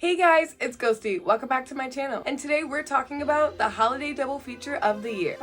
Hey guys, it's Ghosdee. Welcome back to my channel. And today we're talking about the holiday double feature of the year.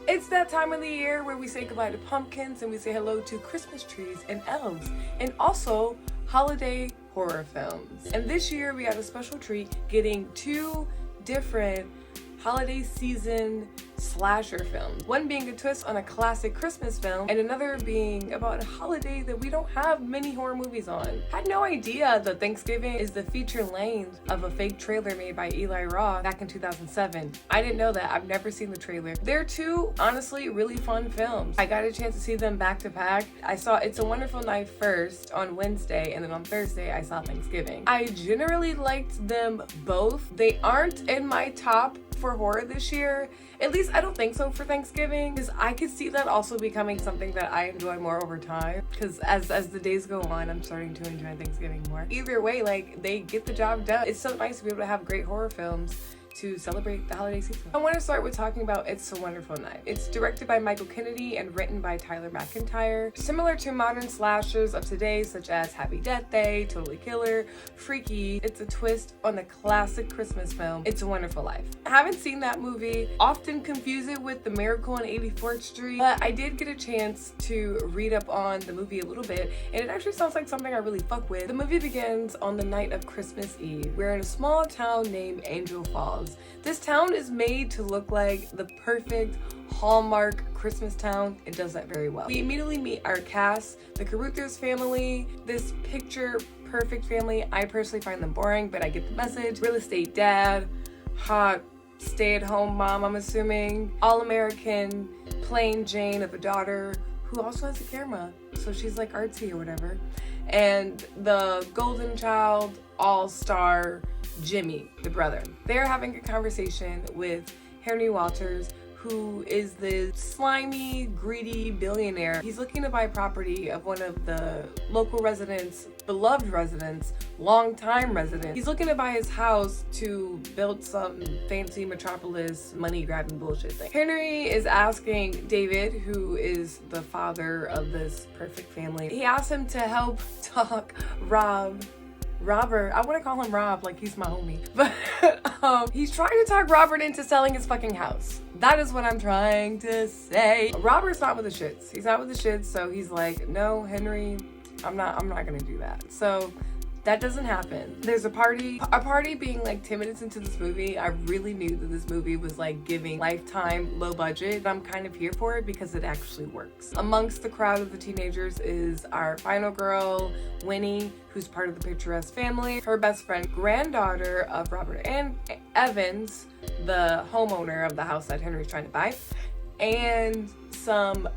It's that time of the year where we say goodbye to pumpkins and we say hello to Christmas trees and elves, and also holiday horror films. And this year we got a special treat getting two different holiday season slasher films. One being a twist on a classic Christmas film, and another being about a holiday that we don't have many horror movies on. Had no idea that Thanksgiving is the feature length of a fake trailer made by Eli Roth back in 2007. I didn't know that. I've never seen the trailer. They're two, honestly, really fun films. I got a chance to see them back to back. I saw It's a Wonderful Life first on Wednesday, and then on Thursday I saw Thanksgiving. I generally liked them both. They aren't in my top for horror this year. At least I don't think so for Thanksgiving, because I could see that also becoming something that I enjoy more over time, because as the days go on, I'm starting to enjoy Thanksgiving more. Either way, like, they get the job done. It's so nice to be able to have great horror films to celebrate the holiday season. I want to start with talking about It's a Wonderful Life. It's directed by Michael Kennedy and written by Tyler McIntyre. Similar to modern slashers of today, such as Happy Death Day, Totally Killer, Freaky, it's a twist on the classic Christmas film, It's a Wonderful Life. I haven't seen that movie, often confuse it with The Miracle on 84th Street, but I did get a chance to read up on the movie a little bit, and it actually sounds like something I really fuck with. The movie begins on the night of Christmas Eve. We're in a small town named Angel Falls. This town is made to look like the perfect Hallmark Christmas town. It does that very well. We immediately meet our cast, the Caruthers family, this picture perfect family. I personally find them boring, but I get the message. Real estate dad, hot stay-at-home mom, I'm assuming, all-American plain Jane of a daughter who also has a camera, so she's like artsy or whatever, and the golden child all-star Jimmy, the brother. They're having a conversation with Henry Walters, who is the slimy, greedy billionaire. He's looking to buy property of one of the local residents, beloved residents, long-time residents. He's looking to buy his house to build some fancy metropolis money-grabbing bullshit thing. Henry is asking David, who is the father of this perfect family, he asks him to help talk Robert, I want to call him Rob like he's my homie, but he's trying to talk Robert into selling his fucking house. That is what I'm trying to say. Robert's not with the shits. He's not with the shits, so he's like, no, Henry, I'm not gonna do that. So that doesn't happen. There's a party being like 10 minutes into this movie. I really knew that this movie was like giving Lifetime low budget. I'm kind of here for it because it actually works. Amongst the crowd of the teenagers is our final girl, Winnie, who's part of the picturesque family, her best friend, granddaughter of Robert and Evans, the homeowner of the house that Henry's trying to buy, and some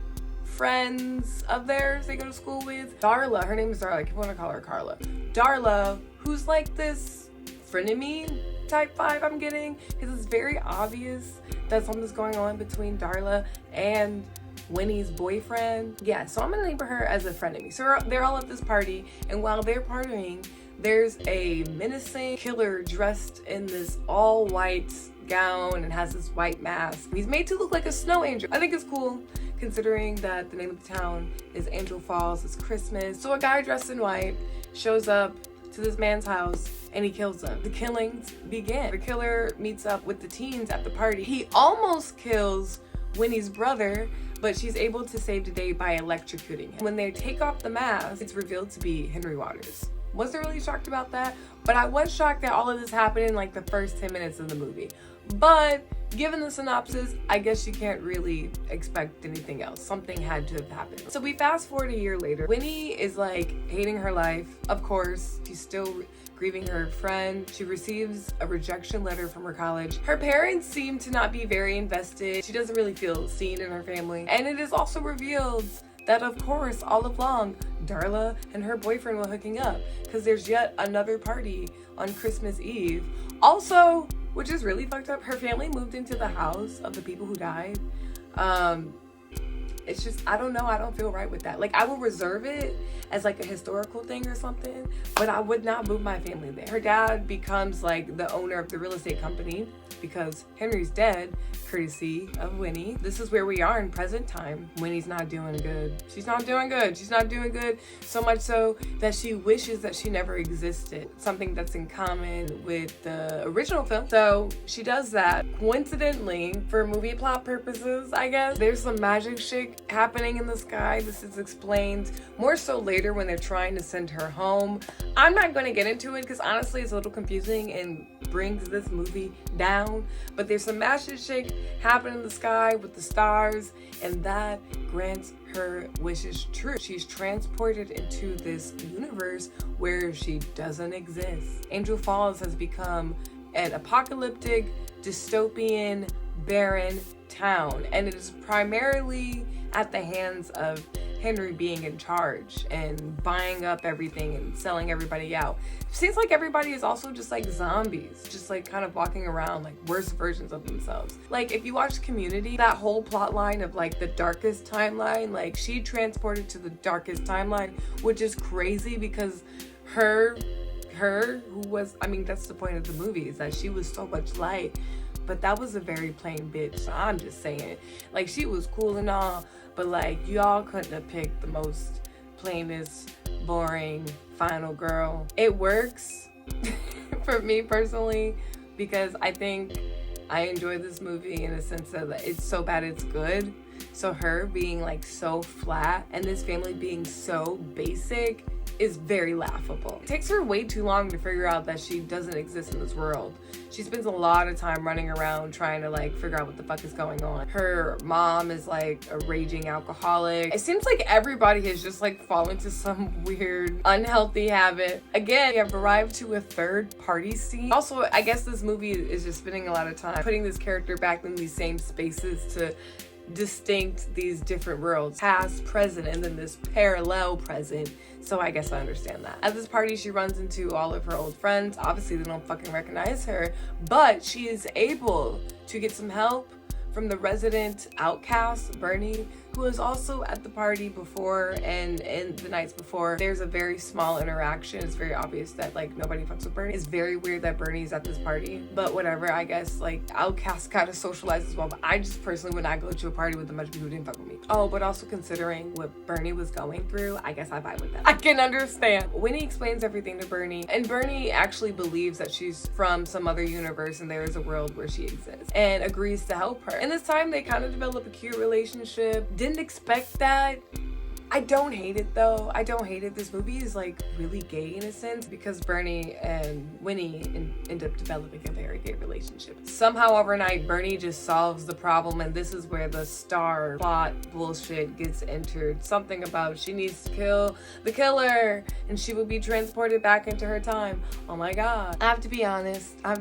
friends of theirs they go to school with. Darla, her name is Darla, I keep wanting to call her Carla. Darla, who's like this frenemy type vibe I'm getting, because it's very obvious that something's going on between Darla and Winnie's boyfriend. Yeah, so I'm gonna label her as a frenemy. So they're all at this party, and while they're partying, there's a menacing killer dressed in this all white gown and has this white mask. He's made to look like a snow angel. I think it's cool, considering that the name of the town is Angel Falls, it's Christmas. So a guy dressed in white shows up to this man's house and he kills him. The killings begin. The killer meets up with the teens at the party. He almost kills Winnie's brother, but she's able to save the day by electrocuting him. When they take off the mask, it's revealed to be Henry Waters. Wasn't really shocked about that, but I was shocked that all of this happened in like the first 10 minutes of the movie. But given the synopsis, I guess you can't really expect anything else. Something had to have happened. So we fast forward a year later. Winnie is like hating her life. Of course, she's still grieving her friend. She receives a rejection letter from her college. Her parents seem to not be very invested. She doesn't really feel seen in her family. And it is also revealed that, of course, all along, Darla and her boyfriend were hooking up, because there's yet another party on Christmas Eve. Also, which is really fucked up, her family moved into the house of the people who died. it's just, I don't know, I don't feel right with that. Like, I will reserve it as like a historical thing or something, but I would not move my family there. Her dad becomes like the owner of the real estate company because Henry's dead, courtesy of Winnie. This is where we are in present time. Winnie's not doing good. She's not doing good. She's not doing good, so much so that she wishes that she never existed. Something that's in common with the original film. So she does that. Coincidentally, for movie plot purposes, I guess, there's some magic shit happening in the sky. This is explained more so later when they're trying to send her home. I'm not going to get into it because honestly it's a little confusing and brings this movie down, but there's some magic shit happening in the sky with the stars, and that grants her wishes true. She's transported into this universe where she doesn't exist. Angel Falls has become an apocalyptic, dystopian, barren town, and it is primarily at the hands of Henry being in charge and buying up everything and selling everybody out. It seems like everybody is also just like zombies, just like kind of walking around like worse versions of themselves. Like if you watch Community, that whole plot line of like the darkest timeline, like she transported to the darkest timeline, which is crazy because her who was, I mean, that's the point of the movie, is that she was so much light, but that was a very plain bitch. So I'm just saying, like, she was cool and all, but like y'all couldn't have picked the most plainest, boring final girl. It works for me personally because I think I enjoy this movie in a sense that it's so bad it's good. So her being like so flat and this family being so basic is very laughable. It takes her way too long to figure out that she doesn't exist in this world. She spends a lot of time running around trying to like figure out what the fuck is going on. Her mom is like a raging alcoholic. It seems like everybody has just like fallen to some weird unhealthy habit. Again, we have arrived to a third party scene. Also, I guess this movie is just spending a lot of time putting this character back in these same spaces to distinct these different worlds, past, present, and then this parallel present. So I guess I understand that. At this party, she runs into all of her old friends. Obviously, they don't fucking recognize her, but she is able to get some help from the resident outcast, Bernie, who was also at the party before and in the nights before. There's a very small interaction. It's very obvious that like nobody fucks with Bernie. It's very weird that Bernie's at this party, but whatever. I guess like outcasts gotta socialize as well, but I just personally would not go to a party with a bunch of people who didn't fuck with me. Oh, but also considering what Bernie was going through, I guess I vibe with that. I can understand. Winnie explains everything to Bernie, and Bernie actually believes that she's from some other universe and there is a world where she exists and agrees to help her. And this time they kind of develop a cute relationship. Didn't expect that. I don't hate it though. I don't hate it. This movie is like really gay in a sense because Bernie and Winnie end up developing a very gay relationship. Somehow overnight, Bernie just solves the problem, and this is where the star plot bullshit gets entered. Something about she needs to kill the killer and she will be transported back into her time. Oh my god. I have to be honest. I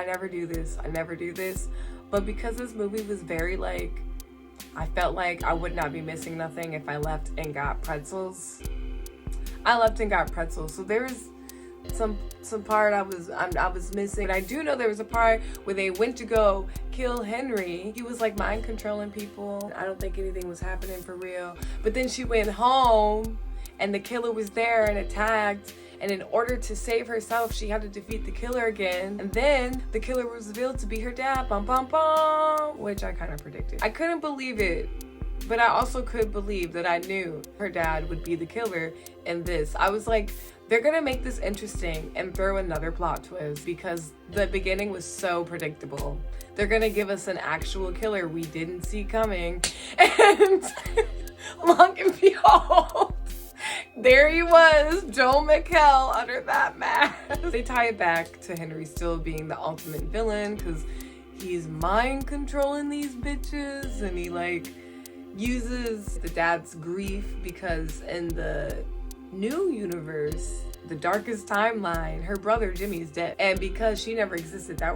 never do this. But because this movie was very like, I felt like I would not be missing nothing if I left and got pretzels. I left and got pretzels. So there was some part I was missing. But I do know there was a part where they went to go kill Henry. He was like mind controlling people. I don't think anything was happening for real. But then she went home and the killer was there and attacked. And in order to save herself, she had to defeat the killer again. And then the killer was revealed to be her dad, bum bum bum, which I kind of predicted. I couldn't believe it, but I also could believe that I knew her dad would be the killer in this. I was like, they're gonna make this interesting and throw another plot twist because the beginning was so predictable. They're gonna give us an actual killer we didn't see coming. And long and behold, there he was, Joel McHale under that mask. They tie it back to Henry still being the ultimate villain because he's mind controlling these bitches and he like uses the dad's grief because in the new universe, the darkest timeline, her brother Jimmy's dead. And because she never existed, that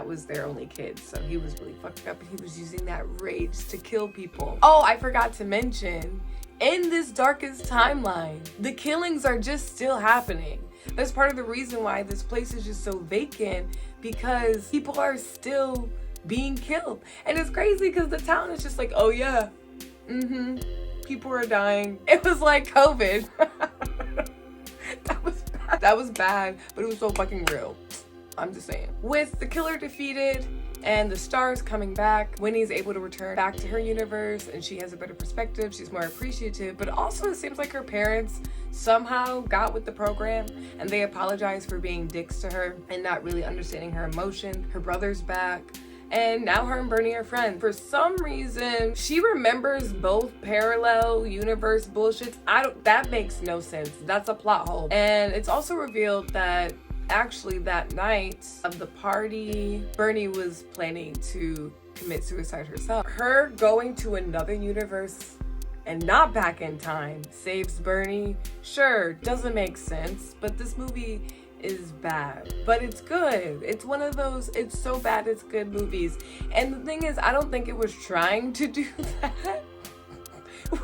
was their only kid. So he was really fucked up and he was using that rage to kill people. Oh, I forgot to mention, in this darkest timeline, the killings are just still happening. That's part of the reason why this place is just so vacant, because people are still being killed. And it's crazy because the town is just like, oh yeah, people are dying. It was like COVID. That was bad, but it was so fucking real. I'm just saying. With the killer defeated and the stars coming back, Winnie's able to return back to her universe and she has a better perspective. She's more appreciative, but also it seems like her parents somehow got with the program and they apologized for being dicks to her and not really understanding her emotion. Her brother's back. And now her and Bernie are friends. For some reason, she remembers both parallel universe bullshits. That makes no sense. That's a plot hole. And it's also revealed that actually that night of the party, Bernie was planning to commit suicide herself. Her going to another universe and not back in time saves Bernie. Sure, doesn't make sense, but this movie is bad, but it's good. It's one of those it's so bad it's good movies. And the thing is, I don't think it was trying to do that,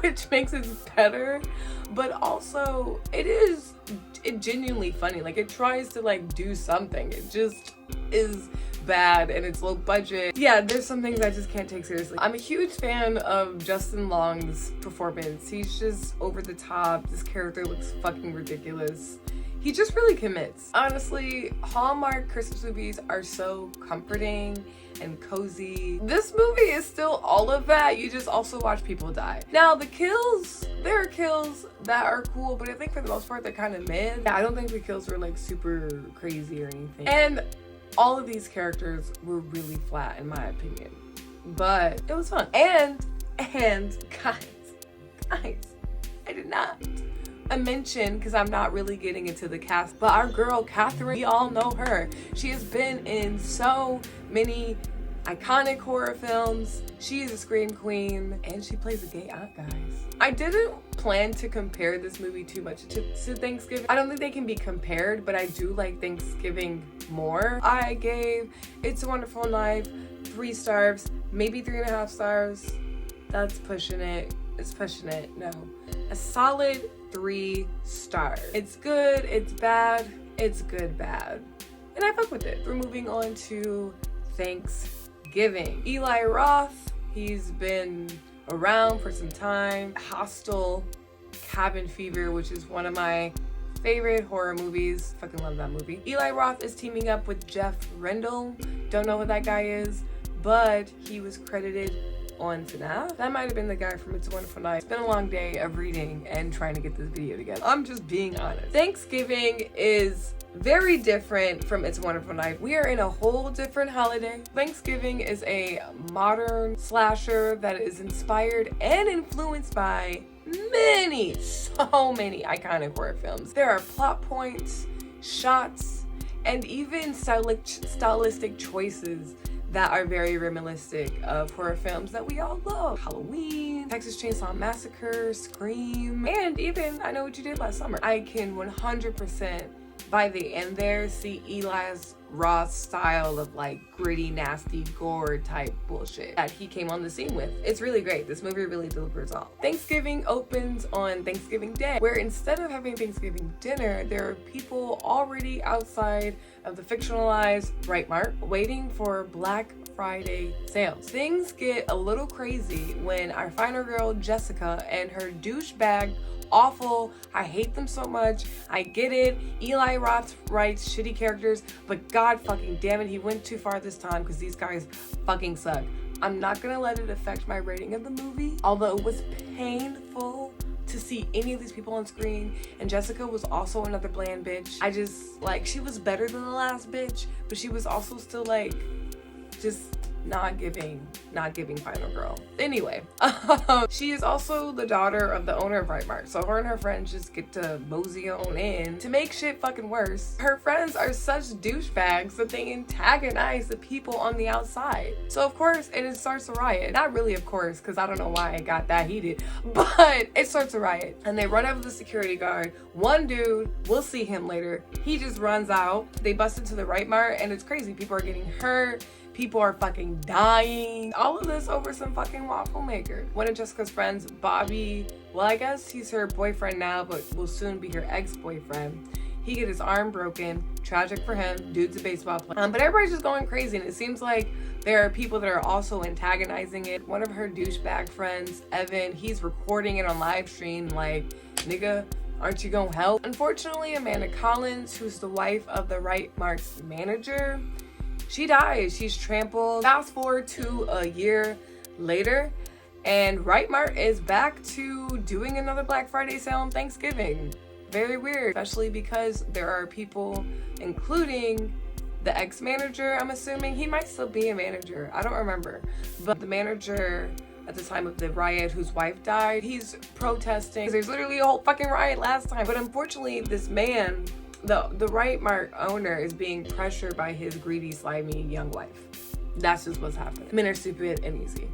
which makes it better, but also it genuinely funny. Like, it tries to like do something. It just is bad and it's low budget. Yeah, there's some things I just can't take seriously. I'm a huge fan of Justin Long's performance. He's just over the top. This character looks fucking ridiculous. He just really commits. Honestly, Hallmark Christmas movies are so comforting and cozy. This movie is still all of that. You just also watch people die. Now, the kills, there are kills that are cool, but I think for the most part, they're kind of mid. I don't think the kills were like super crazy or anything. And all of these characters were really flat in my opinion, but it was fun. And guys, I did not mention, because I'm not really getting into the cast, but our girl Catherine, we all know her. She has been in so many iconic horror films. She is a scream queen and she plays a gay aunt, guys. I didn't plan to compare this movie too much to Thanksgiving. I don't think they can be compared, but I do like Thanksgiving more. I gave It's a Wonderful Life 3 stars, maybe 3.5 stars. That's pushing it. It's pushing it. No, a solid 3 stars. It's good, it's bad, it's good bad. And I fuck with it. We're moving on to Thanksgiving. Eli Roth, he's been around for some time. Hostel, Cabin Fever, which is one of my favorite horror movies. Fucking love that movie. Eli Roth is teaming up with Jeff Rendell. Don't know who that guy is, but he was credited on FNAF. That might have been the guy from It's a Wonderful Life. It's been a long day of reading and trying to get this video together. I'm just being honest. Thanksgiving is very different from It's a Wonderful Life. We are in a whole different holiday. Thanksgiving is a modern slasher that is inspired and influenced by so many iconic horror films. There are plot points, shots, and even stylistic choices that are very reminiscent of horror films that we all love. Halloween, Texas Chainsaw Massacre, Scream, and even I Know What You Did Last Summer. I can 100% by the end there see Eli's Roth style of like gritty, nasty gore type bullshit that he came on the scene with. It's really great. This movie really delivers all. Thanksgiving opens on Thanksgiving Day, where instead of having Thanksgiving dinner, there are people already outside of the fictionalized Bright Mart waiting for Black Friday sales. Things get a little crazy when our final girl Jessica and her douchebag awful, I hate them so much, I get it, Eli Roth writes shitty characters, but god fucking damn it, he went too far this time because these guys fucking suck. I'm not gonna let it affect my rating of the movie, although it was painful to see any of these people on screen, and Jessica was also another bland bitch. I just, like, she was better than the last bitch, but she was also still like, just not giving final girl. Anyway, she is also the daughter of the owner of Bright Mart, so her and her friends just get to mosey on in. To make shit fucking worse, her friends are such douchebags that they antagonize the people on the outside. So of course it starts a riot. Not really, of course, because I don't know why it got that heated, but it starts a riot and they run over the security guard. One dude, we'll see him later, he just runs out. They bust into the Bright Mart and it's crazy. People are getting hurt. People are fucking dying. All of this over some fucking waffle maker. One of Jessica's friends, Bobby, well, I guess he's her boyfriend now, but will soon be her ex-boyfriend. He get his arm broken. Tragic for him. Dude's a baseball player. But everybody's just going crazy, and it seems like there are people that are also antagonizing it. One of her douchebag friends, Evan, he's recording it on live stream like, nigga, aren't you gonna help? Unfortunately, Amanda Collins, who's the wife of the Right Mark's manager, she dies. She's trampled. Fast forward to a year later, and Right Mart is back to doing another Black Friday sale on Thanksgiving. Very weird, especially because there are people, including the ex-manager, I'm assuming. He might still be a manager. I don't remember. But the manager at the time of the riot, whose wife died, he's protesting. There's literally a whole fucking riot last time. But unfortunately, this man, the Right Mart owner, is being pressured by his greedy, slimy young wife. That's just what's happening. Men are stupid and easy.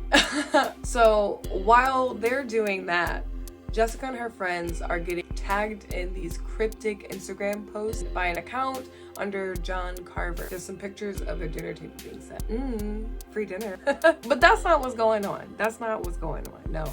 So while they're doing that, Jessica and her friends are getting tagged in these cryptic Instagram posts by an account under John Carver. There's some pictures of a dinner table being set. Free dinner. But that's not what's going on. That's not what's going on. No.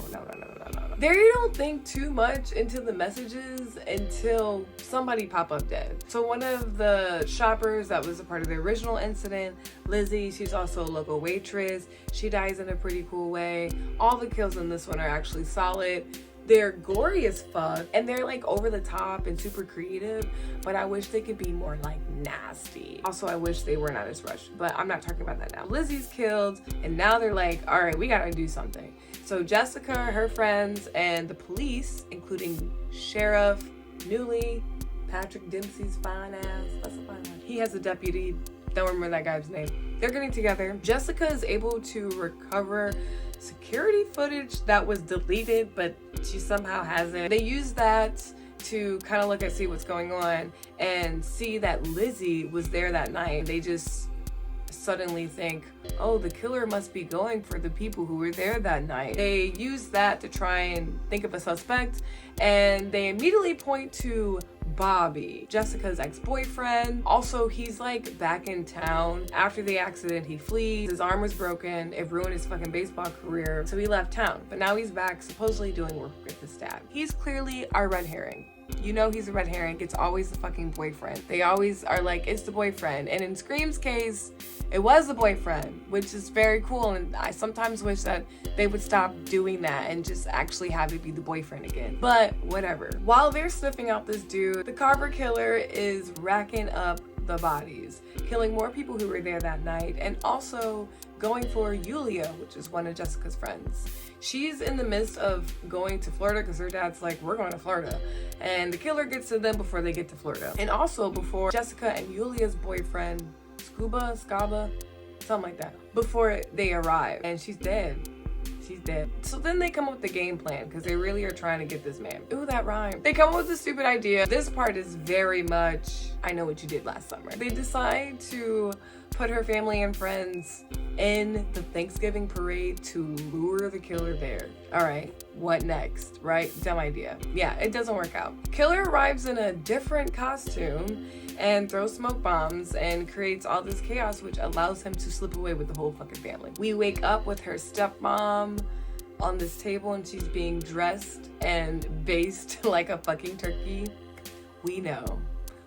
There you don't think too much into the messages until somebody pop up dead. So one of the shoppers that was a part of the original incident, Lizzie, she's also a local waitress. She dies in a pretty cool way. All the kills in this one are actually solid. They're gory as fuck, and they're like over the top and super creative, but I wish they could be more like nasty. Also, I wish they were not as rushed, but I'm not talking about that now. Lizzie's killed, and now they're like, all right, we gotta do something. So Jessica, her friends, and the police, including Sheriff Newley, Patrick Dempsey's fine ass, that's a fine one. He has a deputy, don't remember that guy's name. They're getting together. Jessica is able to recover security footage that was deleted, but she somehow hasn't. They use that to kind of look at, see what's going on, and see that Lizzie was there that night. They just suddenly think, oh, the killer must be going for the people who were there that night. They use that to try and think of a suspect, and they immediately point to Bobby, Jessica's ex-boyfriend. Also, he's like back in town. After the accident, he flees. His arm was broken. It ruined his fucking baseball career. So he left town. But now he's back, supposedly doing work with the staff. He's clearly our red herring. You know he's a red herring. It's always the fucking boyfriend. They always are like, it's the boyfriend. And in Scream's case, it was the boyfriend, which is very cool. And I sometimes wish that they would stop doing that and just actually have it be the boyfriend again. But whatever. While they're sniffing out this dude, the Carver killer is racking up the bodies, killing more people who were there that night, and also going for Yulia, which is one of Jessica's friends. She's in the midst of going to Florida because her dad's like, we're going to Florida. And the killer gets to them before they get to Florida. And also before Jessica and Yulia's boyfriend, Scaba, something like that, before they arrive. And she's dead. She's dead. So then they come up with the game plan because they really are trying to get this man. Ooh, that rhymed. They come up with a stupid idea. This part is very much, I know what you did last summer. They decide to put her family and friends in the Thanksgiving parade to lure the killer there. All right, what next, right? Dumb idea. Yeah, it doesn't work out. Killer arrives in a different costume and throws smoke bombs and creates all this chaos, which allows him to slip away with the whole fucking family. We wake up with her stepmom on this table and she's being dressed and based like a fucking turkey. We know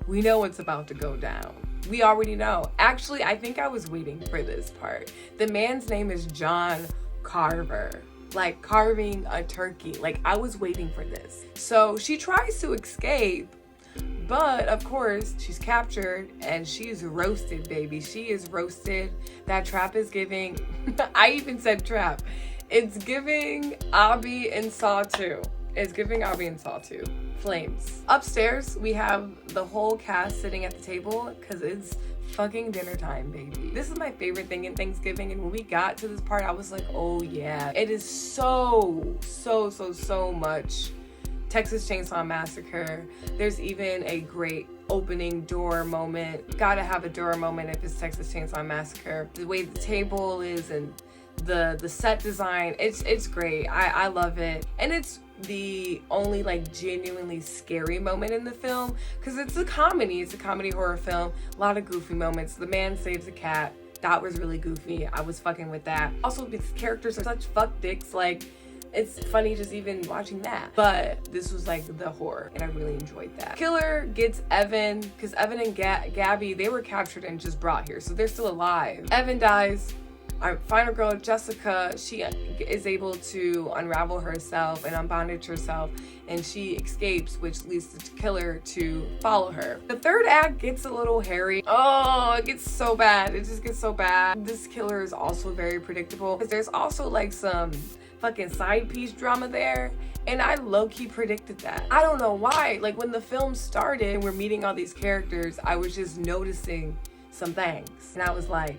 what's about to go down. We already know. Actually, I think I was waiting for this part. The man's name is John Carver. Like carving a turkey. Like, I was waiting for this. So she tries to escape, but of course she's captured and she's roasted, baby. She is roasted. That trap is giving, I even said trap. It's giving Abby and Saw 2. It's giving Abby and Saw 2. Flames. Upstairs, we have the whole cast sitting at the table because it's fucking dinner time, baby. This is my favorite thing in Thanksgiving, and when we got to this part, I was like, oh yeah. It is so much Texas Chainsaw Massacre. There's even a great opening door moment. Gotta have a door moment if it's Texas Chainsaw Massacre. The way the table is and the set design, it's great. I love it. And it's the only like genuinely scary moment in the film because it's a comedy horror film. A lot of goofy moments. The man saves a cat. That was really goofy. I was fucking with that. Also, these characters are such fuck dicks. Like, it's funny just even watching that. But this was like the horror, and I really enjoyed that. Killer gets Evan, because Evan and Gabby, they were captured and just brought here, so they're still alive. Evan dies. Our final girl, Jessica, she is able to unravel herself and unbondage herself, and she escapes, which leads the killer to follow her. The third act gets a little hairy. Oh, it gets so bad. It just gets so bad. This killer is also very predictable, because there's also like some fucking side piece drama there, and I low-key predicted that. I don't know why. Like, when the film started and we're meeting all these characters, I was just noticing some things, and I was like,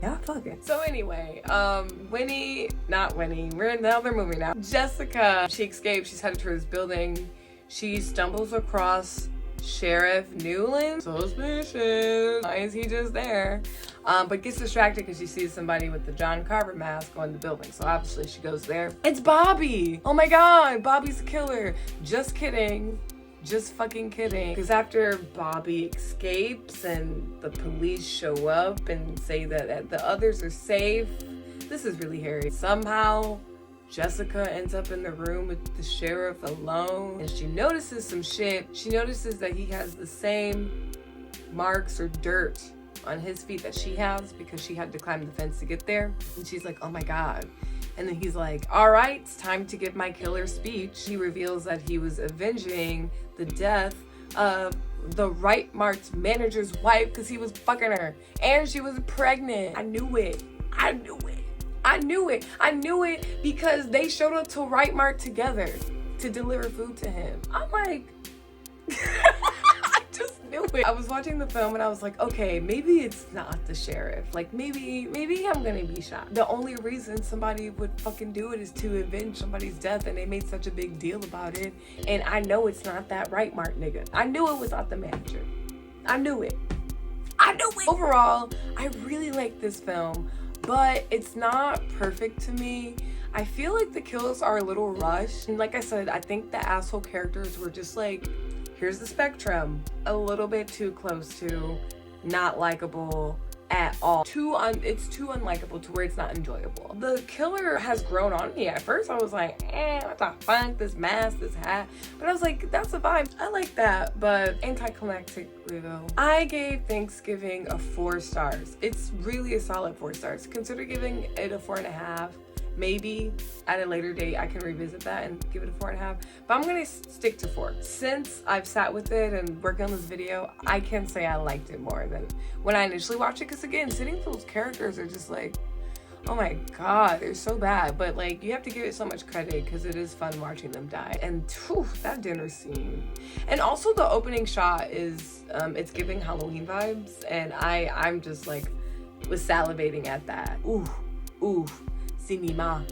yeah, fuck it. So anyway, not Winnie, we're in the other movie now. Jessica, she escapes, she's headed towards this building. She stumbles across Sheriff Newland. Suspicious. Why is he just there? But gets distracted because she sees somebody with the John Carver mask on the building. So obviously she goes there. It's Bobby! Oh my god, Bobby's the killer. Just kidding. Just fucking kidding. Because after Bobby escapes and the police show up and say that the others are safe, this is really hairy. Somehow, Jessica ends up in the room with the sheriff alone, and she notices some shit. She notices that he has the same marks or dirt on his feet that she has, because she had to climb the fence to get there. And she's like, oh my god. And then he's like, all right, it's time to give my killer speech. He reveals that he was avenging the death of the Right Mart's manager's wife, because he was fucking her. And she was pregnant. I knew it. I knew it. I knew it. I knew it because they showed up to Right Mart together to deliver food to him. I'm like, I just knew it. I was watching the film and I was like, okay, maybe it's not the sheriff. Like, maybe I'm gonna be shot. The only reason somebody would fucking do it is to avenge somebody's death, and they made such a big deal about it. And I know it's not that Right Mart nigga. I knew it was not the manager. I knew it. I knew it. Overall, I really like this film, but it's not perfect to me. I feel like the kills are a little rushed. And like I said, I think the asshole characters were just like, here's the spectrum, a little bit too close to not likable at all. It's too unlikable to where it's not enjoyable. The killer has grown on me. At first I was like, what the fuck, this mask, this hat. But I was like, that's a vibe. I like that, but anticlimactic review. I gave Thanksgiving a 4 stars. It's really a solid 4 stars. Consider giving it a 4.5. Maybe at a later date I can revisit that and give it a 4.5, but I'm gonna stick to 4. Since I've sat with it and worked on this video, I can say I liked it more than when I initially watched it, because again, sitting with those characters are just like, oh my god, they're so bad. But like, you have to give it so much credit because it is fun watching them die. And whew, that dinner scene, and also the opening shot is it's giving Halloween vibes, and I'm just like was salivating at that. Ooh, cinema.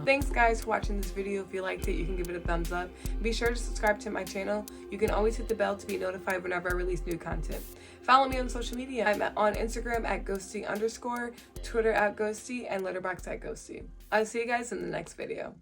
Thanks guys for watching this video. If you liked it, you can give it a thumbs up. Be sure to subscribe to my channel. You can always hit the bell to be notified whenever I release new content. Follow me on social media. I'm on Instagram at ghosty_, Twitter at Ghosdee, and Letterboxd at Ghosdee. I'll see you guys in the next video.